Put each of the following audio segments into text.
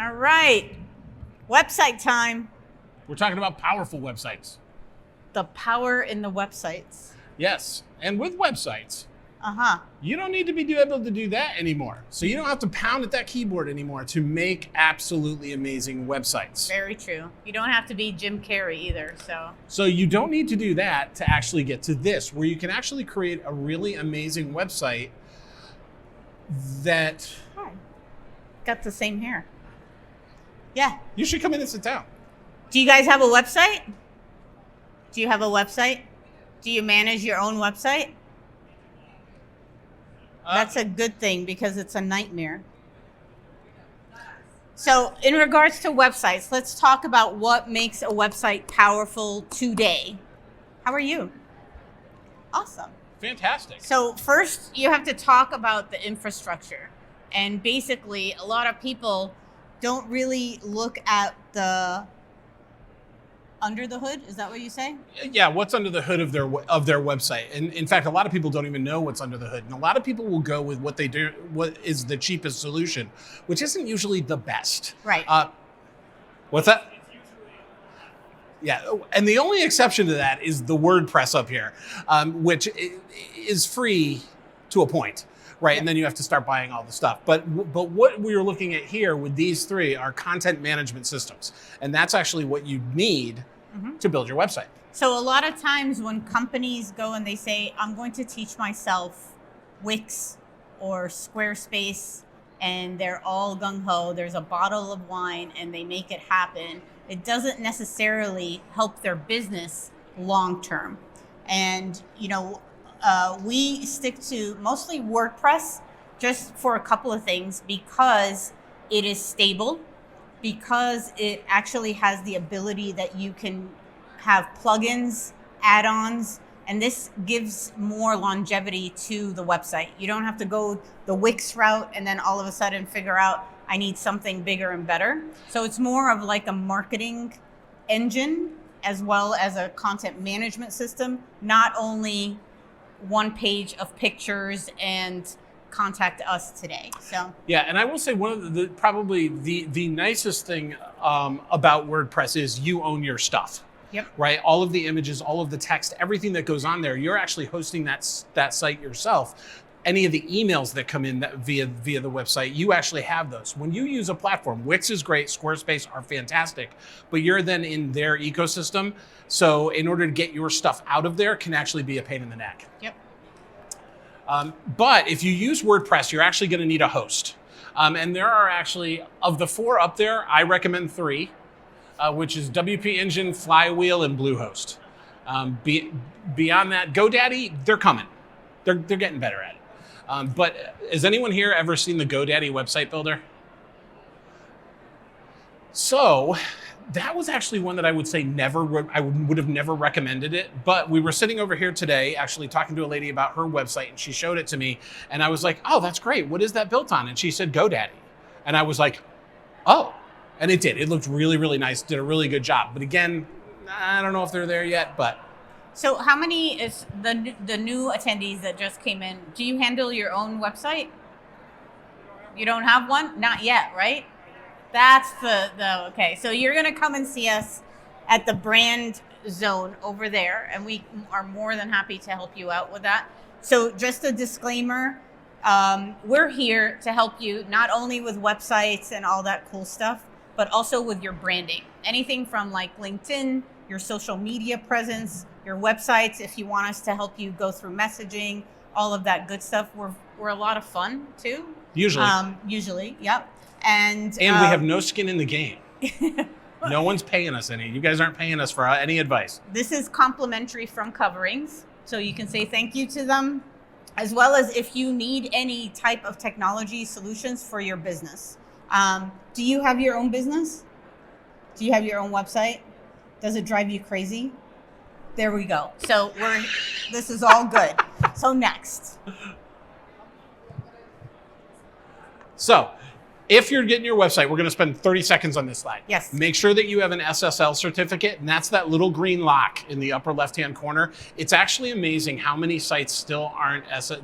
All right. Website time. We're talking about powerful websites. The power in the websites. Yes. And with websites, Uh-huh. you don't need to be able to do that anymore. So you don't have to pound at that keyboard anymore to make absolutely amazing websites. Very true. You don't have to be Jim Carrey either, so. So you don't need to do that to actually get to this, where you can actually create a really amazing website that Oh. Got the same hair. Yeah. you should come in and sit down. Do you guys have a website? Do you have a website? Do you manage your own website? That's a good thing because it's a nightmare. So in regards to websites, let's talk about what makes a website powerful today. How are you? Awesome. Fantastic. So first you have to talk about the infrastructure. And basically a lot of people don't really look at the under the hood. Is that what you say? Yeah, what's under the hood of their website? And in fact, a lot of people don't even know what's under the hood. And a lot of people will go with what they do, what is the cheapest solution, which isn't usually the best. Right. What's that? Yeah, and the only exception to that is the WordPress up here, which is free to a point, right? And then you have to start buying all the stuff. But what we were looking at here with these three are content management systems, and that's actually what you need to build your website. So a lot of times when companies go and they say, I'm going to teach myself Wix or Squarespace, and they're all gung-ho, there's a bottle of wine and they make it happen, it doesn't necessarily help their business long-term. And, we stick to mostly WordPress just for a couple of things, because it is stable, because it actually has the ability that you can have plugins, add-ons, and this gives more longevity to the website. You don't have to go the Wix route and then all of a sudden figure out I need something bigger and better. So it's more of like a marketing engine as well as a content management system, not only one page of pictures and contact us today. So yeah, and I will say one of the probably the nicest thing about WordPress is you own your stuff. Yep. Right, all of the images, all of the text, everything that goes on there, you're actually hosting that site yourself. Any of the emails that come in via the website, you actually have those. When you use a platform, Wix is great, Squarespace are fantastic, but you're then in their ecosystem. So in order to get your stuff out of there can actually be a pain in the neck. Yep. But if you use WordPress, you're actually going to need a host. And there are actually, of the four up there, I recommend three, which is WP Engine, Flywheel, and Bluehost. Beyond that, GoDaddy, they're coming. They're getting better at it. But has anyone here ever seen the GoDaddy website builder? So that was actually one that I would say I would have never recommended it. But we were sitting over here today actually talking to a lady about her website, and she showed it to me. And I was like, oh, that's great. What is that built on? And she said GoDaddy. And I was like, oh. And it did. It looked really, really nice. Did a really good job. But again, I don't know if they're there yet, but. So how many is the new attendees that just came in? Do you handle your own website? You don't have one? Not yet, right? That's the okay. So you're going to come and see us at the brand zone over there, and we are more than happy to help you out with that. So just a disclaimer, we're here to help you not only with websites and all that cool stuff, but also with your branding. Anything from like LinkedIn, your social media presence, your websites, if you want us to help you go through messaging, all of that good stuff. We're a lot of fun too. Usually. Yep. And we have no skin in the game. No one's paying us any. You guys aren't paying us for any advice. This is complimentary from Coverings, so you can say thank you to them, as well as if you need any type of technology solutions for your business. Do you have your own business? Do you have your own website? Does it drive you crazy? There we go. So this is all good. So next. So If you're getting your website, we're going to spend 30 seconds on this slide. Yes. Make sure that you have an SSL certificate, and that's that little green lock in the upper left-hand corner. It's actually amazing how many sites still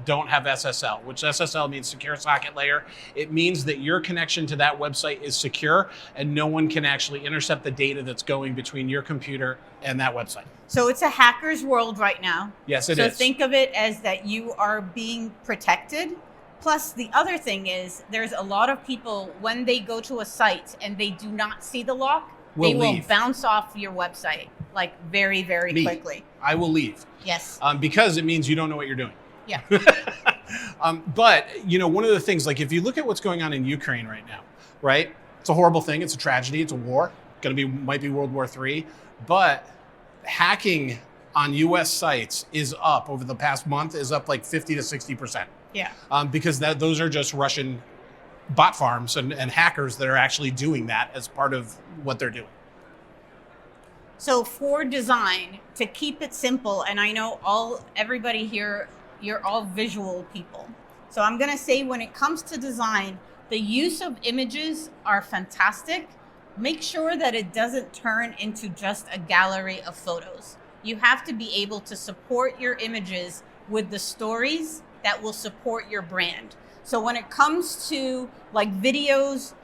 don't have SSL, which SSL means secure socket layer. It means that your connection to that website is secure, and no one can actually intercept the data that's going between your computer and that website. So it's a hacker's world right now. Yes, it is. So think of it as that you are being protected. Plus, the other thing is there's a lot of people, when they go to a site and they do not see the lock, they will bounce off your website like very, very quickly. I will leave. Yes. Because it means you don't know what you're doing. Yeah. But, one of the things, like if you look at what's going on in Ukraine right now, right? It's a horrible thing. It's a tragedy. It's a war. Might be World War III. But hacking on US sites is up over the past month, is up like 50 to 60%. Yeah. Because those are just Russian bot farms and hackers that are actually doing that as part of what they're doing. So for design, to keep it simple, and I know everybody here, you're all visual people. So I'm going to say when it comes to design, the use of images are fantastic. Make sure that it doesn't turn into just a gallery of photos. You have to be able to support your images with the stories that will support your brand. So when it comes to like videos,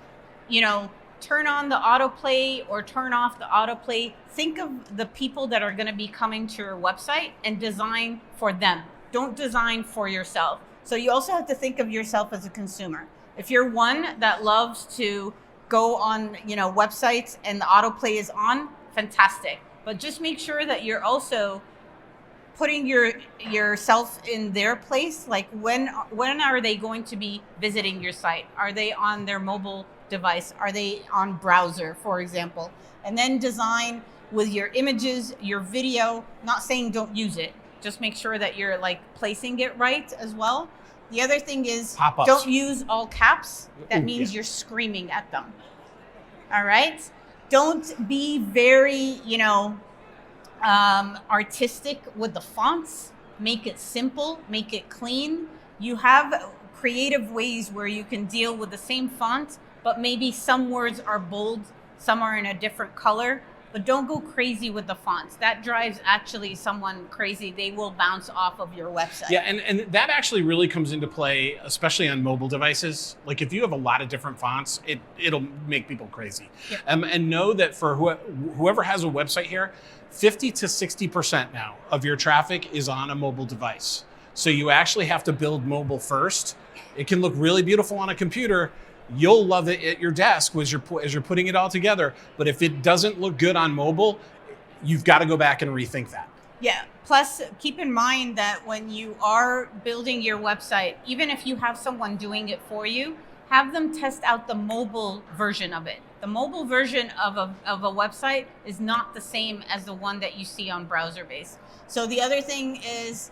turn on the autoplay or turn off the autoplay. Think of the people that are going to be coming to your website and design for them. Don't design for yourself. So you also have to think of yourself as a consumer. If you're one that loves to go on, websites and the autoplay is on, fantastic. But just make sure that you're also putting yourself in their place. Like when are they going to be visiting your site? Are they on their mobile device? Are they on browser, for example? And then design with your images, your video, not saying don't use it. Just make sure that you're like placing it right as well. The other thing is Pop-ups. Don't use all caps. That means you're screaming at them. All right? Don't be very, artistic with the fonts. Make it simple, make it clean. You have creative ways where you can deal with the same font, but maybe some words are bold, some are in a different color. But don't go crazy with the fonts. That drives actually someone crazy. They will bounce off of your website. Yeah, and that actually really comes into play, especially on mobile devices. Like if you have a lot of different fonts, it'll make people crazy. Yep. And know that for whoever has a website here, 50 to 60% now of your traffic is on a mobile device. So you actually have to build mobile first. It can look really beautiful on a computer. You'll love it at your desk as you're putting it all together. But if it doesn't look good on mobile, you've got to go back and rethink that. Yeah. Plus, keep in mind that when you are building your website, even if you have someone doing it for you, have them test out the mobile version of it. The mobile version of a website is not the same as the one that you see on browser-based. So the other thing is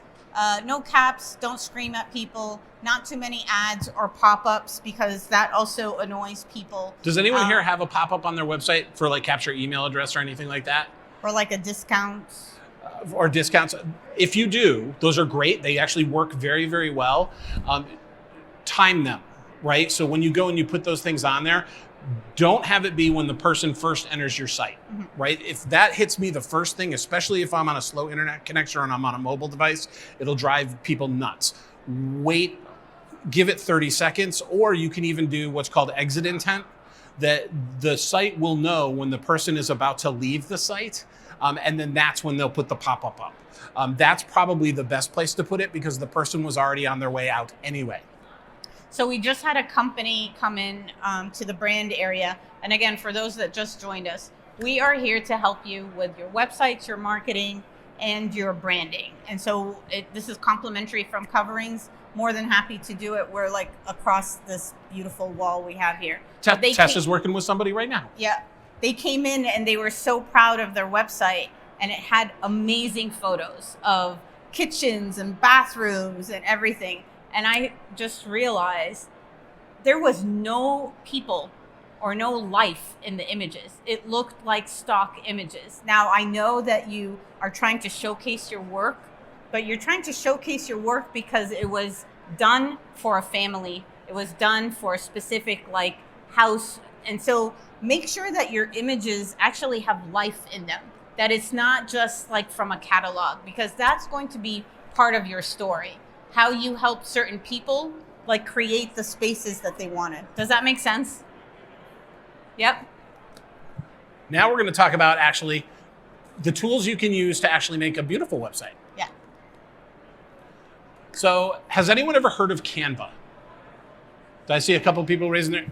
no caps, don't scream at people, not too many ads or pop-ups because that also annoys people. Does anyone here have a pop-up on their website for like capture email address or anything like that? Or like a discount? Or discounts. If you do, those are great. They actually work very, very well. Time them, right? So when you go and you put those things on there, don't have it be when the person first enters your site, right? If that hits me the first thing, especially if I'm on a slow internet connection and I'm on a mobile device, it'll drive people nuts. Wait, give it 30 seconds, or you can even do what's called exit intent, that the site will know when the person is about to leave the site, and then that's when they'll put the pop-up up. That's probably the best place to put it because the person was already on their way out anyway. So we just had a company come in to the brand area. And again, for those that just joined us, we are here to help you with your websites, your marketing, and your branding. And so this is complimentary from Coverings. More than happy to do it. We're like across this beautiful wall we have here. Tess is working with somebody right now. Yeah. They came in and they were so proud of their website, and it had amazing photos of kitchens and bathrooms and everything. And I just realized there was no people or no life in the images. It looked like stock images. Now, I know that you are trying to showcase your work, but you're trying to showcase your work because it was done for a family. It was done for a specific house. And so make sure that your images actually have life in them, that it's not just like from a catalog, because that's going to be part of your story. How you help certain people like create the spaces that they wanted. Does that make sense? Yep. Now we're going to talk about actually the tools you can use to actually make a beautiful website. Yeah. So has anyone ever heard of Canva? Did I see a couple of people raising their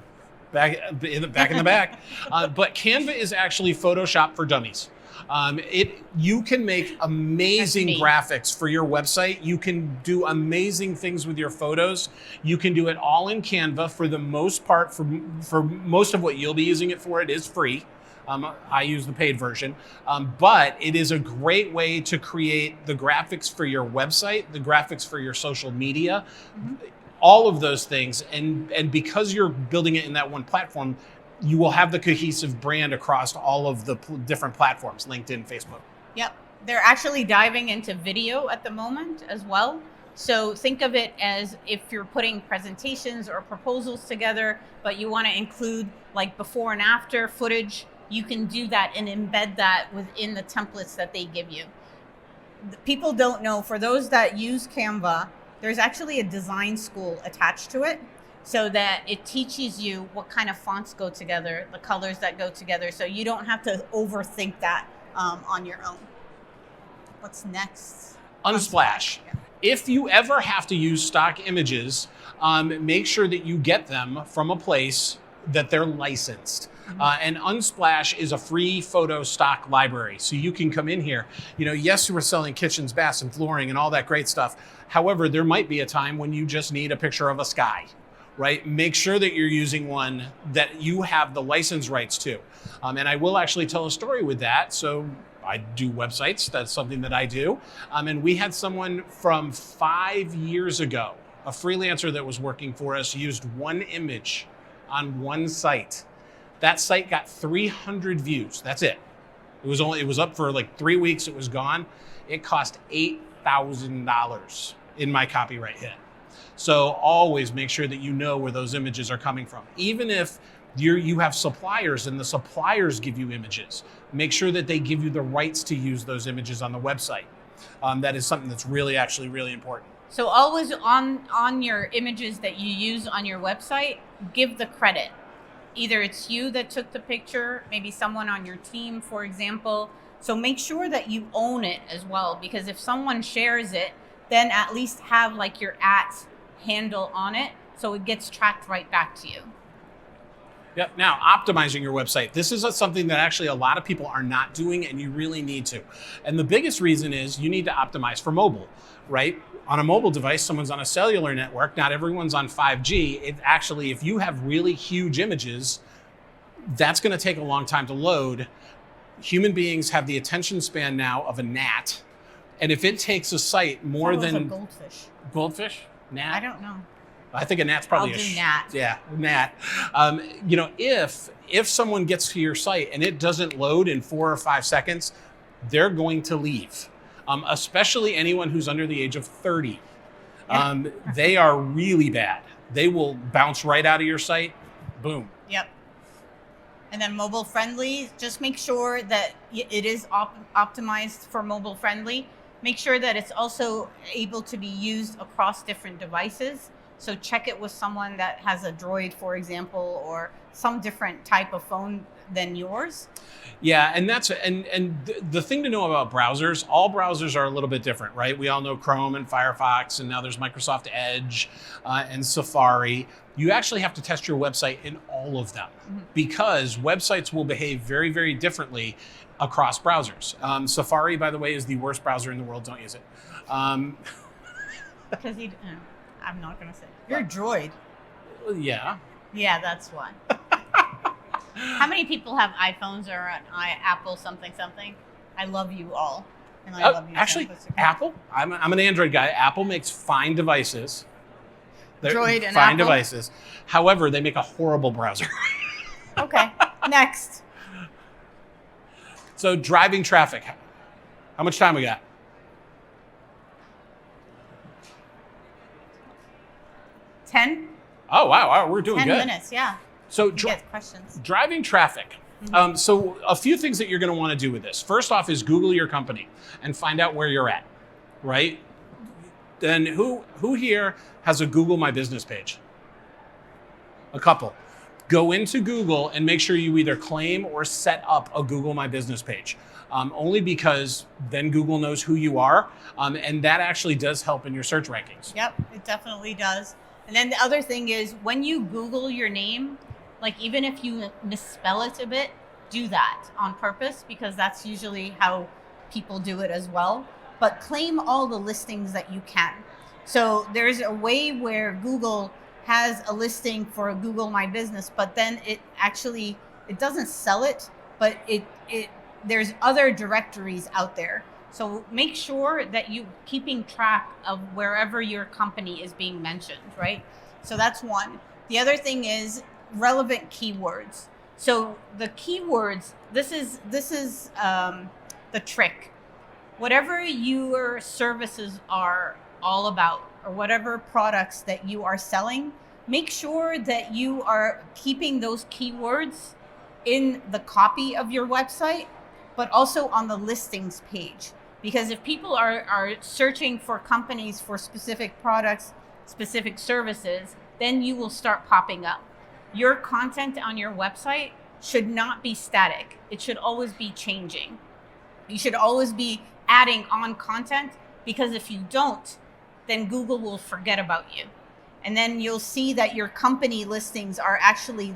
back in the back? But Canva is actually Photoshop for dummies. You can make amazing graphics for your website. You can do amazing things with your photos. You can do it all in Canva for the most part. For most of what you'll be using it for, it is free. I use the paid version, but it is a great way to create the graphics for your website, the graphics for your social media, all of those things. And because you're building it in that one platform, you will have the cohesive brand across all of the different platforms, LinkedIn, Facebook. Yep. They're actually diving into video at the moment as well. So think of it as if you're putting presentations or proposals together, but you want to include like before and after footage, you can do that and embed that within the templates that they give you. People don't know, for those that use Canva, there's actually a design school attached to it, so that it teaches you what kind of fonts go together, the colors that go together, so you don't have to overthink that on your own. What's next? Unsplash. Yeah. If you ever have to use stock images, make sure that you get them from a place that they're licensed. And Unsplash is a free photo stock library. So you can come in here. Yes, we're selling kitchens, baths, and flooring and all that great stuff. However, there might be a time when you just need a picture of a sky, right? Make sure that you're using one that you have the license rights to. And I will actually tell a story with that. So I do websites. That's something that I do. And we had someone from 5 years ago, a freelancer that was working for us, used one image on one site. That site got 300 views. That's it. It was up for like 3 weeks. It was gone. It cost $8,000 in my copyright hit. So always make sure that you know where those images are coming from. Even if you have suppliers and the suppliers give you images, make sure that they give you the rights to use those images on the website. That is something that's actually really important. So always on your images that you use on your website, give the credit. Either it's you that took the picture, maybe someone on your team, for example. So make sure that you own it as well, because if someone shares it, then at least have like your @ handle on it, so it gets tracked right back to you. Yep. Now, optimizing your website. This is something that actually a lot of people are not doing, and you really need to. And the biggest reason is you need to optimize for mobile, right? On a mobile device, someone's on a cellular network. Not everyone's on 5G. It actually, if you have really huge images, that's going to take a long time to load. Human beings have the attention span now of a gnat. And if it takes a site more than... a goldfish. Goldfish? Gnat? I don't know. I think a gnat's probably I'll do gnat. Yeah, gnat. If someone gets to your site and it doesn't load in 4 or 5 seconds, they're going to leave. Especially anyone who's under the age of 30. Yeah. They are really bad. They will bounce right out of your site. Boom. Yep. And then mobile friendly, just make sure that it is optimized for mobile friendly. Make sure that it's also able to be used across different devices. So check it with someone that has a Droid, for example, or some different type of phone than yours. Yeah, and the thing to know about browsers, all browsers are a little bit different, right? We all know Chrome and Firefox, and now there's Microsoft Edge and Safari. You actually have to test your website in all of them, because websites will behave very, very differently across browsers. Safari, by the way, is the worst browser in the world. Don't use it. Because I'm not going to say. You're a Droid. Yeah. Yeah, that's why. How many people have iPhones or an Apple something? I love you all. And I love you. Actually, Apple, I'm an Android guy. Apple makes fine devices. They're Droid and fine Apple? devices. However, they make a horrible browser. Okay, next. So driving traffic. How much time we got? 10? Oh, wow. We're doing 10 good. minutes, yeah. So Get questions. driving traffic. So a few things that you're going to want to do with this. First off is Google your company and find out where you're at, right? Then who here has a Google My Business page? A couple. Go into Google and make sure you either claim or set up a Google My Business page. Only because then Google knows who you are, and that actually does help in your search rankings. Yep, it definitely does. And then the other thing is when you Google your name, like even if you misspell it a bit, do that on purpose because that's usually how people do it as well. But claim all the listings that you can. So there's a way where Google has a listing for Google My Business, but then it doesn't sell it, but there's other directories out there. So make sure that you keeping track of wherever your company is being mentioned, right? So that's one. The other thing is relevant keywords. So the keywords, this is the trick. Whatever your services are all about, or whatever products that you are selling, make sure that you are keeping those keywords in the copy of your website, but also on the listings page. Because if people are searching for companies for specific products, specific services, then you will start popping up. Your content on your website should not be static. It should always be changing. You should always be adding on content, because if you don't, then Google will forget about you. And then you'll see that your company listings are actually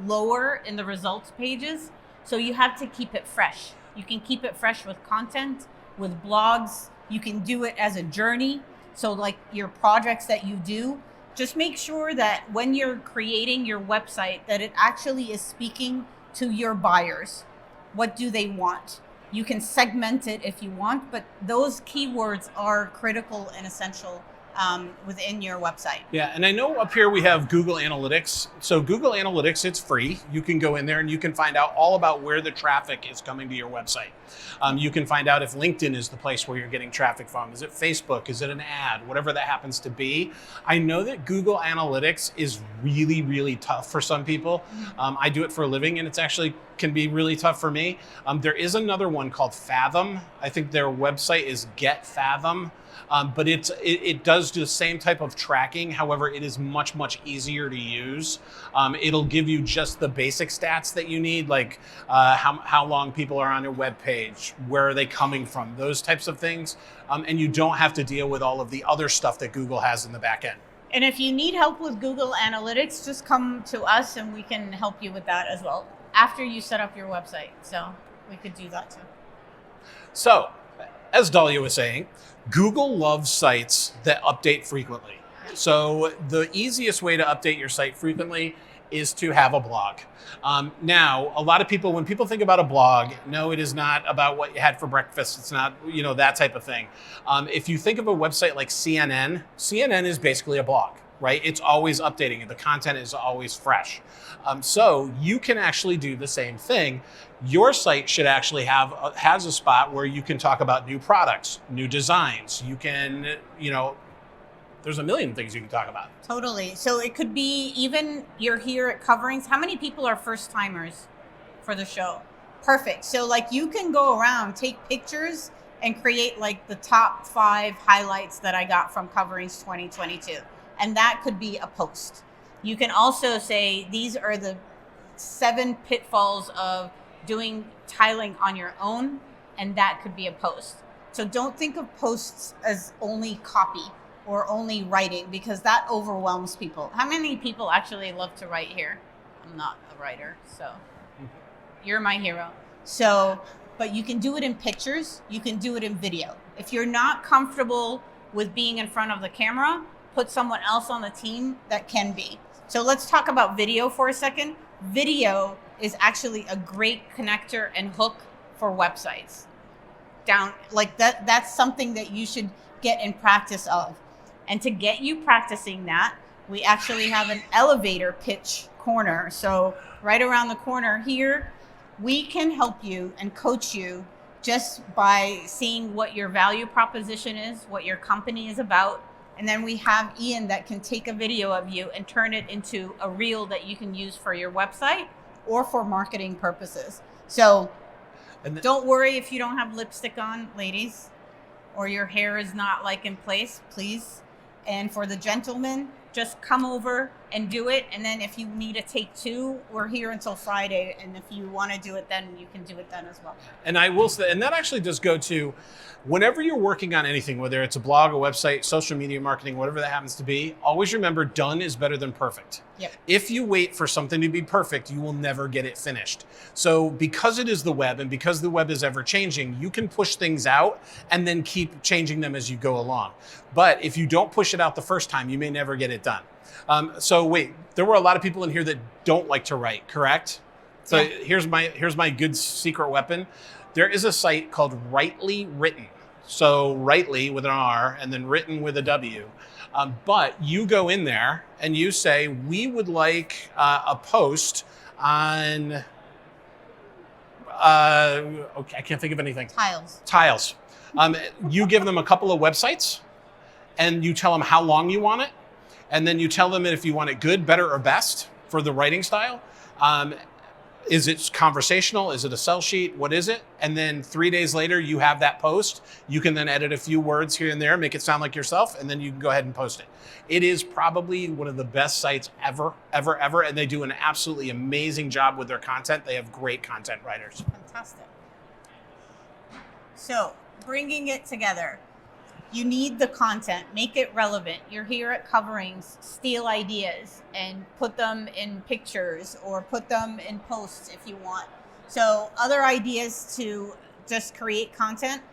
lower in the results pages. So you have to keep it fresh. You can keep it fresh with content, with blogs. You can do it as a journey. So like your projects that you do, just make sure that when you're creating your website, that it actually is speaking to your buyers. What do they want? You can segment it if you want, but those keywords are critical and essential within your website. Yeah, and I know up here we have Google Analytics. So Google Analytics, it's free. You can go in there and you can find out all about where the traffic is coming to your website. You can find out if LinkedIn is the place where you're getting traffic from. Is it Facebook? Is it an ad? Whatever that happens to be. I know that Google Analytics is really, really tough for some people. I do it for a living and it's actually can be really tough for me. There is another one called Fathom. I think their website is Get Fathom. But it does do the same type of tracking. However, it is much, much easier to use. It'll give you just the basic stats that you need, like how long people are on your web page, where are they coming from, those types of things. And you don't have to deal with all of the other stuff that Google has in the back end. And if you need help with Google Analytics, just come to us and we can help you with that as well after you set up your website. So we could do that too. So, as Dahlia was saying, Google loves sites that update frequently. So the easiest way to update your site frequently is to have a blog. Now, a lot of people, when people think about a blog, no, it is not about what you had for breakfast. It's not, that type of thing. If you think of a website like CNN, CNN is basically a blog, right? It's always updating and the content is always fresh. So you can actually do the same thing. Your site should actually has a spot where you can talk about new products, new designs. You can, there's a million things you can talk about. Totally. So it could be even you're here at Coverings. How many people are first timers for the show? Perfect. So you can go around, take pictures and create the top 5 highlights that I got from Coverings 2022. And that could be a post. You can also say, these are the 7 pitfalls of doing tiling on your own, and that could be a post. So don't think of posts as only copy or only writing, because that overwhelms people. How many people actually love to write here? I'm not a writer, so you're my hero. So, but you can do it in pictures, you can do it in video. If you're not comfortable with being in front of the camera, put someone else on the team that can be. So let's talk about video for a second. Video is actually a great connector and hook for websites. That's something that you should get in practice of. And to get you practicing that, we actually have an elevator pitch corner. So right around the corner here, we can help you and coach you just by seeing what your value proposition is, what your company is about, And then we have Ian that can take a video of you and turn it into a reel that you can use for your website or for marketing purposes. So don't worry if you don't have lipstick on, ladies, or your hair is not like in place, please. And for the gentlemen, just come over and do it. And then if you need a take two, we're here until Friday. And if you want to do it then, you can do it then as well. And I will say, and that actually does go to whenever you're working on anything, whether it's a blog, a website, social media marketing, whatever that happens to be, always remember done is better than perfect. Yep. If you wait for something to be perfect, you will never get it finished. So because it is the web and because the web is ever changing, you can push things out and then keep changing them as you go along. But if you don't push it out the first time, you may never get it done. So wait, there were a lot of people in here that don't like to write, correct? So yeah. here's my good secret weapon. There is a site called Writely Written. So Writely with an R and then written with a W. But you go in there and you say, we would like a post on, okay, I can't think of anything. Tiles. You give them a couple of websites and you tell them how long you want it. And then you tell them if you want it good, better, or best for the writing style. Is it conversational? Is it a sell sheet? What is it? And then 3 days later, you have that post. You can then edit a few words here and there, make it sound like yourself, and then you can go ahead and post it. It is probably one of the best sites ever, ever, ever, and they do an absolutely amazing job with their content. They have great content writers. Fantastic. So, bringing it together. You need the content, make it relevant. You're here at Coverings, steal ideas and put them in pictures or put them in posts if you want. So other ideas to just create content,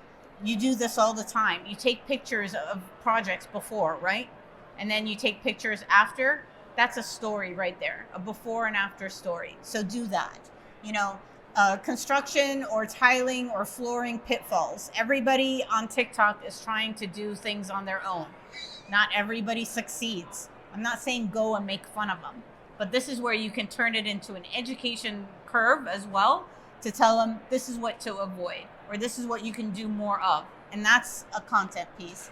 you do this all the time. You take pictures of projects before, right? And then you take pictures after. That's a story right there, a before and after story. So do that. You know, construction or tiling or flooring pitfalls. Everybody on TikTok is trying to do things on their own. Not everybody succeeds. I'm not saying go and make fun of them, but this is where you can turn it into an education curve as well to tell them this is what to avoid or this is what you can do more of. And that's a content piece.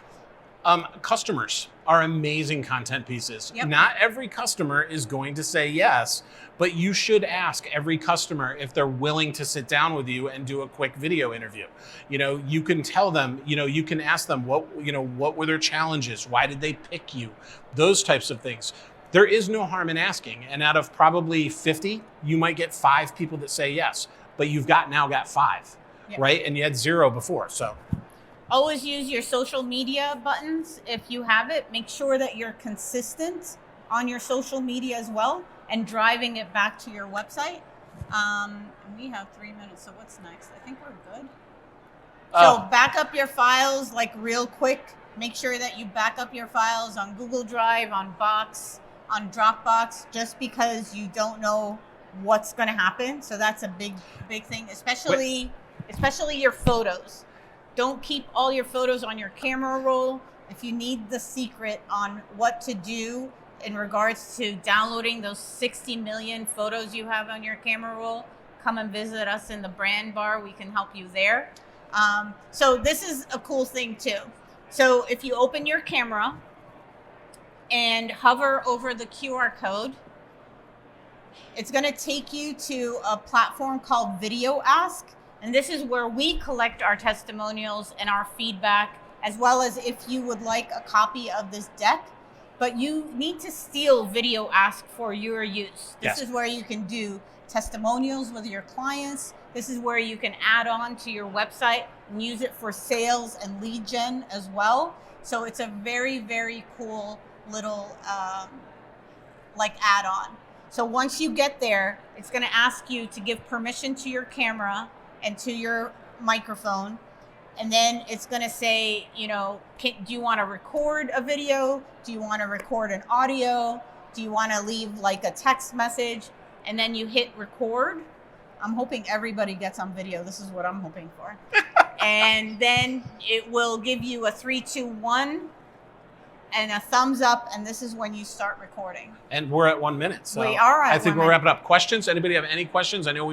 Customers are amazing content pieces. Yep. Not every customer is going to say yes, but you should ask every customer if they're willing to sit down with you and do a quick video interview. You know, you can tell them, you know, you can ask them what were their challenges? Why did they pick you? Those types of things. There is no harm in asking. And out of probably 50, you might get 5 people that say yes, but you've now got 5, Yep. right? And you had 0 before, so. Always use your social media buttons if you have it. Make sure that you're consistent on your social media as well and driving it back to your website. We have 3 minutes, so what's next? I think we're good. So back up your files like real quick. Make sure that you back up your files on Google Drive, on Box, on Dropbox, just because you don't know what's going to happen. So that's a big thing, especially your photos. Don't keep all your photos on your camera roll. If you need the secret on what to do in regards to downloading those 60 million photos you have on your camera roll, come and visit us in the brand bar. We can help you there. So this is a cool thing too. So if you open your camera and hover over the QR code, it's going to take you to a platform called Video Ask. And this is where we collect our testimonials and our feedback, as well as if you would like a copy of this deck. But you need to steal Video Ask for your use. This is where you can do testimonials with your clients. This is where you can add on to your website and use it for sales and lead gen as well. So it's a very, very cool little add-on. So once you get there, it's going to ask you to give permission to your camera and to your microphone. And then it's going to say, do you want to record a video? Do you want to record an audio? Do you want to leave like a text message? And then you hit record. I'm hoping everybody gets on video. This is what I'm hoping for. And then it will give you a 3, 2, 1 and a thumbs up. And this is when you start recording. And we're at 1 minute. So we are at I think we're wrapping up. Questions? Anybody have any questions? I know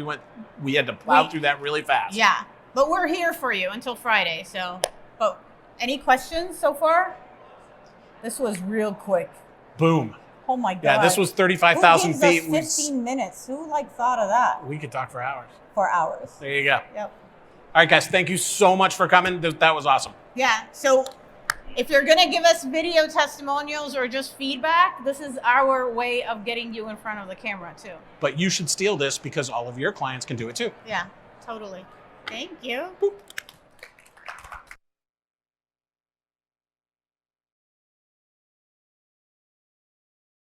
we had to plow through that really fast. Yeah, but we're here for you until Friday. So, but any questions so far? This was real quick. Boom. Oh my God. Yeah, this was 35,000 Who feet. gives us 15 minutes? Who thought of that? We could talk for hours. For hours. There you go. Yep. All right, guys, thank you so much for coming. That was awesome. Yeah. So if you're going to give us video testimonials or just feedback, this is our way of getting you in front of the camera too. But you should steal this because all of your clients can do it too. Yeah, totally. Thank you. Boop.